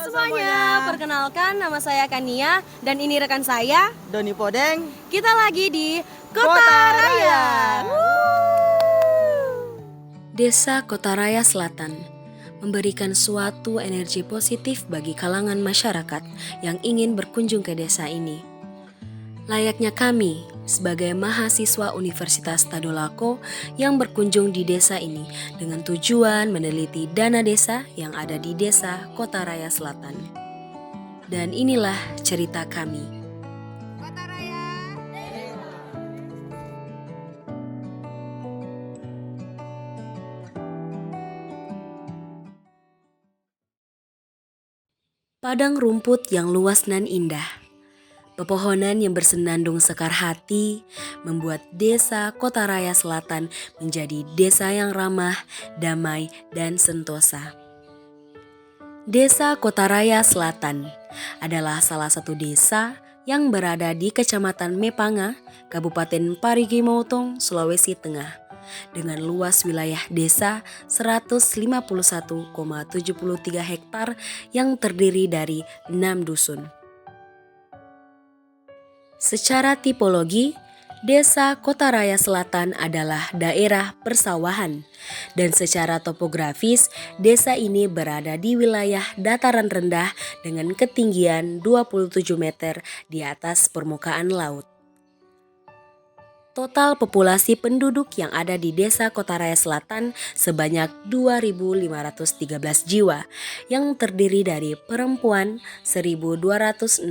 semuanya, perkenalkan nama saya Kania dan ini rekan saya Doni Podeng. Kita lagi di Kota Raya. Desa Kota Raya Selatan memberikan suatu energi positif bagi kalangan masyarakat yang ingin berkunjung ke desa ini. Layaknya kami sebagai mahasiswa Universitas Tadulako yang berkunjung di desa ini dengan tujuan meneliti dana desa yang ada di desa Kota Raya Selatan. Dan inilah cerita kami. Kota Raya. Padang rumput yang luas dan indah. Pepohonan yang bersenandung sekar hati membuat desa Kota Raya Selatan menjadi desa yang ramah, damai, dan sentosa. Desa Kota Raya Selatan adalah salah satu desa yang berada di Kecamatan Mepanga, Kabupaten Parigi Motong, Sulawesi Tengah, dengan luas wilayah desa 151,73 hektar yang terdiri dari 6 dusun. Secara tipologi, desa Kota Raya Selatan adalah daerah persawahan dan secara topografis desa ini berada di wilayah dataran rendah dengan ketinggian 27 meter di atas permukaan laut. Total populasi penduduk yang ada di desa Kota Raya Selatan sebanyak 2.513 jiwa yang terdiri dari perempuan 1.265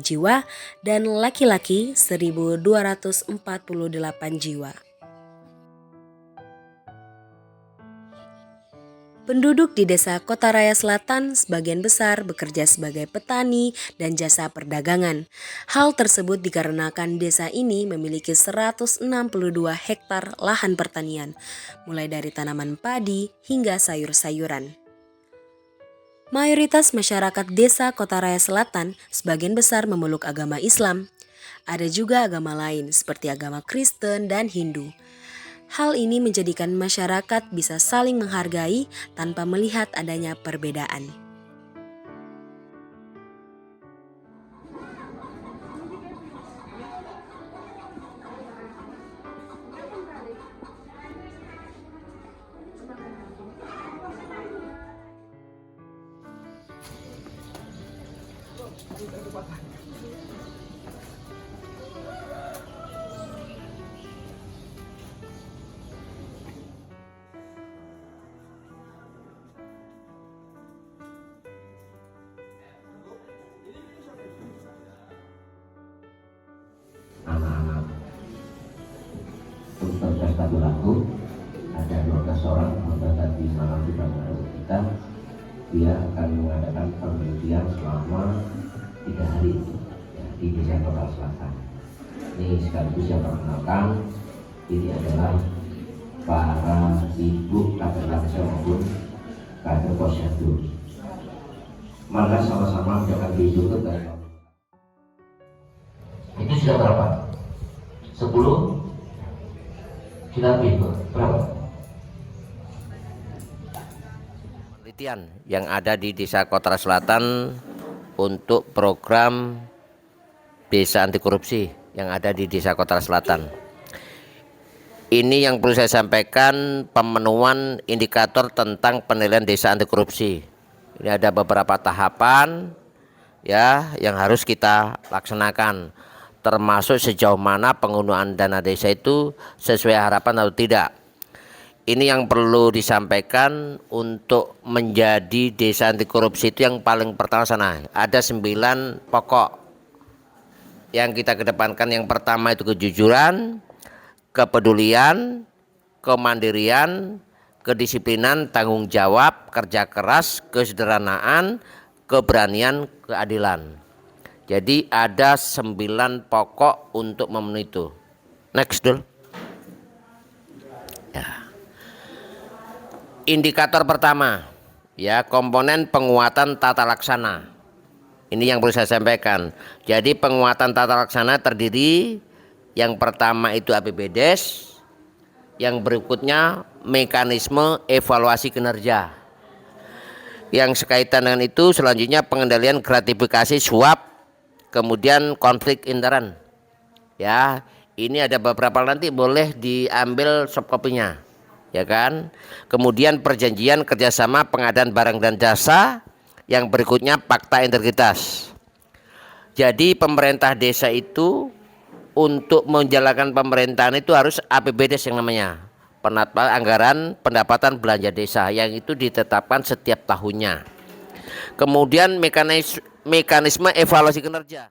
jiwa dan laki-laki 1.248 jiwa. Penduduk di desa Kota Raya Selatan sebagian besar bekerja sebagai petani dan jasa perdagangan. Hal tersebut dikarenakan desa ini memiliki 162 hektar lahan pertanian, mulai dari tanaman padi hingga sayur-sayuran. Mayoritas masyarakat desa Kota Raya Selatan sebagian besar memeluk agama Islam. Ada juga agama lain seperti agama Kristen dan Hindu. Hal ini menjadikan masyarakat bisa saling menghargai tanpa melihat adanya perbedaan. Tadulako ada 12 orang anggota di malam di bangunan kita. Dia akan mengadakan penelitian selama 3 hari ya, di desa Kota Selatan. Ini sekaligus yang perkenalkan, ini adalah para ibu kader desa maupun kader posyandu. Maka sama-sama akan diikut dari itu sudah berapa? 10? Sudah berapa? Penelitian yang ada di Desa Kota Selatan untuk program Desa Anti Korupsi yang ada di Desa Kota Selatan. Ini yang perlu saya sampaikan, pemenuhan indikator tentang penilaian Desa Anti Korupsi. Ini ada beberapa tahapan ya yang harus kita laksanakan, termasuk sejauh mana penggunaan dana desa itu sesuai harapan atau tidak. Ini yang perlu disampaikan untuk menjadi desa anti korupsi itu yang paling pertama sana. Ada 9 pokok yang kita kedepankan. Yang pertama itu kejujuran, kepedulian, kemandirian, kedisiplinan, tanggung jawab, kerja keras, kesederhanaan, keberanian, keadilan. Jadi ada 9 pokok untuk memenuhi itu. Next dulu. Ya. Indikator pertama, ya, komponen penguatan tata laksana. Ini yang perlu saya sampaikan. Jadi penguatan tata laksana terdiri yang pertama itu APBDes, yang berikutnya mekanisme evaluasi kinerja. Yang sekaitan dengan itu selanjutnya pengendalian gratifikasi suap, kemudian konflik intern. Ya, ini ada beberapa nanti boleh diambil soft copy-nya, ya kan. Kemudian perjanjian kerjasama pengadaan barang dan jasa. Yang berikutnya fakta integritas. Jadi pemerintah desa itu untuk menjalankan pemerintahan itu harus APBDes yang namanya, anggaran pendapatan belanja desa, yang itu ditetapkan setiap tahunnya. Kemudian mekanisme evaluasi kinerja.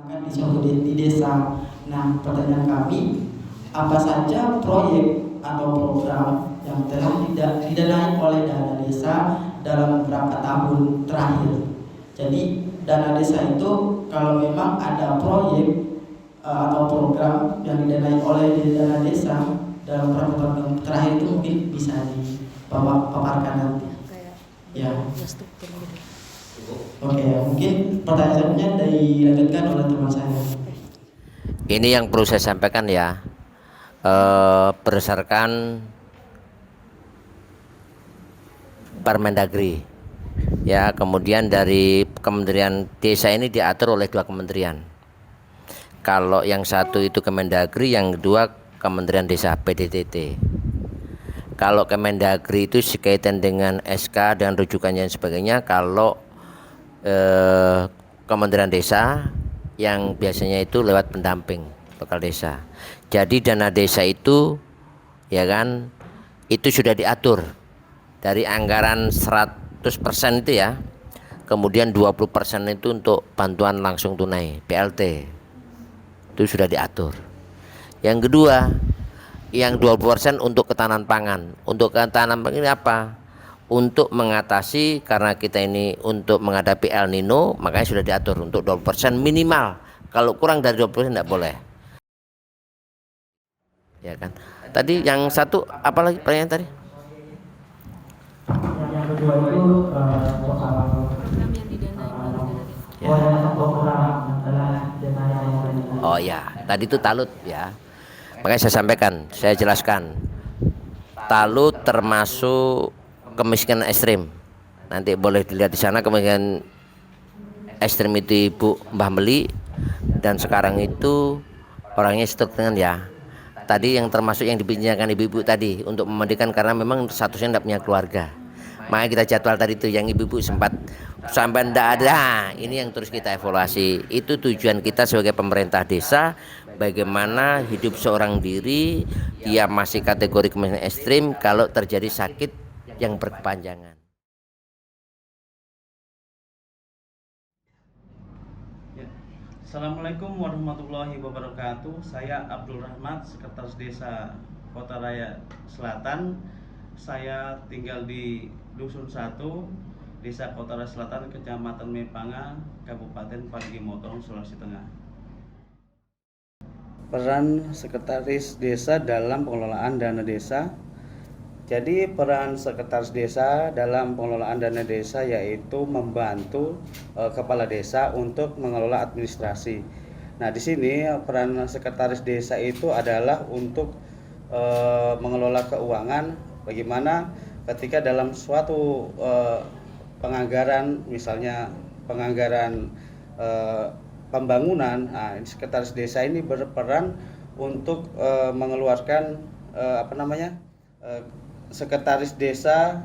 Di suatu di desa. Nah, pertanyaan kami, apa saja proyek atau program yang telah didanai oleh dana desa dalam beberapa tahun terakhir? Jadi dana desa itu kalau memang ada proyek atau program yang didanai oleh dana desa dalam beberapa tahun terakhir itu mungkin bisa dipaparkan nanti. Ya. Oke, mungkin pertanyaannya dilanjutkan oleh teman saya. Ini yang perlu saya sampaikan ya, berdasarkan Permendagri ya, kemudian dari Kementerian Desa ini diatur oleh 2 kementerian. Kalau yang satu itu Kemendagri, yang kedua Kementerian Desa PDTT. Kalau Kemendagri itu sekaitan dengan SK dan rujukannya dan sebagainya. Kalau Kementerian Desa yang biasanya itu lewat pendamping lokal desa. Jadi dana desa itu ya kan, itu sudah diatur dari anggaran 100% itu ya. Kemudian 20% itu untuk bantuan langsung tunai BLT, itu sudah diatur. Yang kedua, yang 20% untuk ketahanan pangan. Untuk ketahanan pangan ini apa? Untuk mengatasi, karena kita ini untuk menghadapi El Nino, makanya sudah diatur untuk 20% minimal. Kalau kurang dari 20% tidak boleh. Ya kan? Tadi yang satu apa lagi pertanyaan tadi? Yang kedua itu soal Program yang didanai Oh ya, tadi itu talut ya. Makanya saya sampaikan, saya jelaskan. Talut termasuk kemiskinan ekstrim. Nanti boleh dilihat di sana kemiskinan ekstrim itu Ibu Mbah Meli, dan sekarang itu orangnya struktural ya. Tadi yang termasuk yang dibicarakan ibu-ibu tadi untuk memandikan, karena memang statusnya tidak punya keluarga. Makanya kita jadwal tadi itu yang ibu-ibu sempat sampai tidak ada. Ini yang terus kita evaluasi. Itu tujuan kita sebagai pemerintah desa, bagaimana hidup seorang diri, dia masih kategori kemiskinan ekstrim kalau terjadi sakit yang berkepanjangan. Assalamualaikum warahmatullahi wabarakatuh. Saya Abdul Rahmat, Sekretaris Desa Kota Raya Selatan. Saya tinggal di Dusun 1, Desa Kota Raya Selatan, Kecamatan Mepanga, Kabupaten Parigi Motong, Sulawesi Tengah. Peran Sekretaris Desa dalam pengelolaan dana desa. Jadi peran sekretaris desa dalam pengelolaan dana desa yaitu membantu kepala desa untuk mengelola administrasi. Nah, di sini peran sekretaris desa itu adalah untuk mengelola keuangan. Bagaimana ketika dalam suatu penganggaran, misalnya penganggaran pembangunan, nah, sekretaris desa ini berperan untuk mengeluarkan sekretaris desa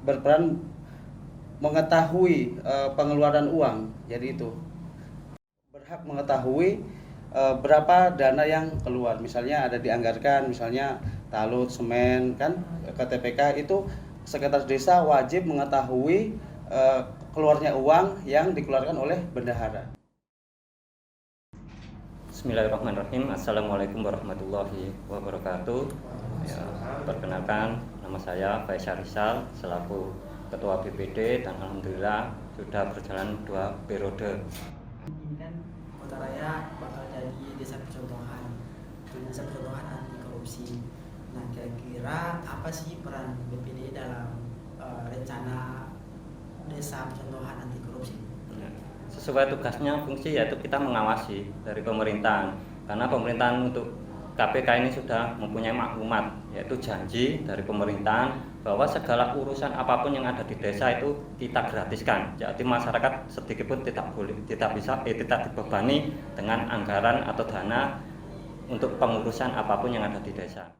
berperan mengetahui pengeluaran uang. Jadi itu berhak mengetahui berapa dana yang keluar. Misalnya ada dianggarkan, misalnya talut, semen, kan KTPK, itu sekretaris desa wajib mengetahui keluarnya uang yang dikeluarkan oleh bendahara. Bismillahirrahmanirrahim. Assalamualaikum warahmatullahi wabarakatuh. Ya, perkenalkan, nama saya Faisal Rizal selaku Ketua BPD, dan alhamdulillah sudah berjalan 2 periode. Ini kan Kota Raya bakal jadi desa percontohan anti korupsi. Nah, kira-kira apa sih peran BPD dalam rencana desa percontohan anti korupsi? Sesuai tugasnya, fungsi yaitu kita mengawasi dari pemerintahan, karena pemerintahan untuk KPK ini sudah mempunyai maklumat, yaitu janji dari pemerintahan bahwa segala urusan apapun yang ada di desa itu kita gratiskan. Jadi masyarakat sedikitpun tidak dibebani dengan anggaran atau dana untuk pengurusan apapun yang ada di desa.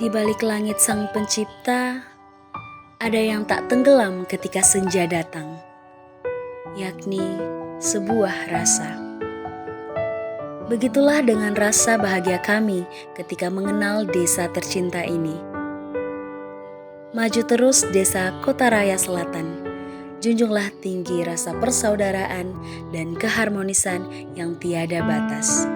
Di balik langit Sang Pencipta, ada yang tak tenggelam ketika senja datang, yakni sebuah rasa. Begitulah dengan rasa bahagia kami ketika mengenal desa tercinta ini. Maju terus Desa Kotaraya Selatan. Junjunglah tinggi rasa persaudaraan dan keharmonisan yang tiada batas.